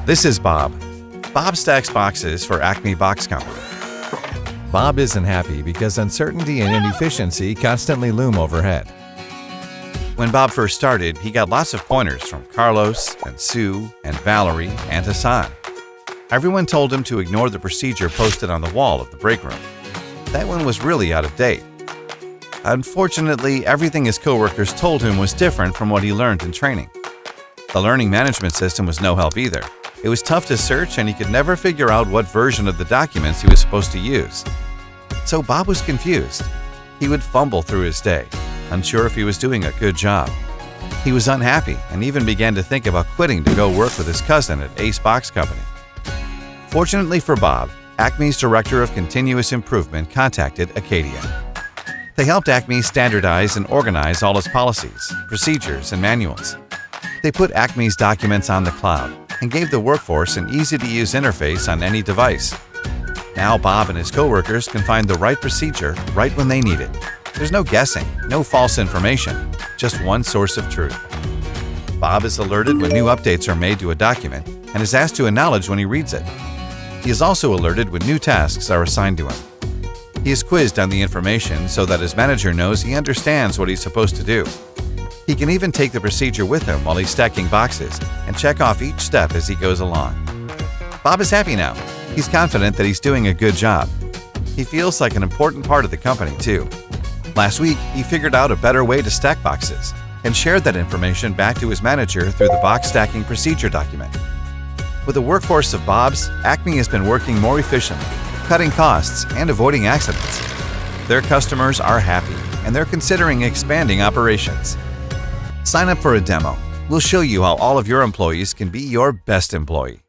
This is Bob. Bob stacks boxes for Acme Box Company. Bob isn't happy because uncertainty and inefficiency constantly loom overhead. When Bob first started, he got lots of pointers from Carlos and Sue and Valerie and Hassan. Everyone told him to ignore the procedure posted on the wall of the break room. That one was really out of date. Unfortunately, everything his coworkers told him was different from what he learned in training. The learning management system was no help either. It was tough to search and he could never figure out what version of the documents he was supposed to use. So Bob was confused. He would fumble through his day, unsure if he was doing a good job. He was unhappy and even began to think about quitting to go work with his cousin at Ace Box Company. Fortunately for Bob, Acme's Director of Continuous Improvement contacted Acadia. They helped Acme standardize and organize all its policies, procedures, and manuals. They put Acme's documents on the cloud and gave the workforce an easy-to-use interface on any device. Now Bob and his coworkers can find the right procedure right when they need it. There's no guessing, no false information, just one source of truth. Bob is alerted when new updates are made to a document and is asked to acknowledge when he reads it. He is also alerted when new tasks are assigned to him. He is quizzed on the information so that his manager knows he understands what he's supposed to do. He can even take the procedure with him while he's stacking boxes and check off each step as he goes along. Bob is happy now. He's confident that he's doing a good job. He feels like an important part of the company, too. Last week, he figured out a better way to stack boxes and shared that information back to his manager through the box stacking procedure document. With a workforce of Bobs, Acme has been working more efficiently, cutting costs and avoiding accidents. Their customers are happy and they're considering expanding operations. Sign up for a demo. We'll show you how all of your employees can be your best employee.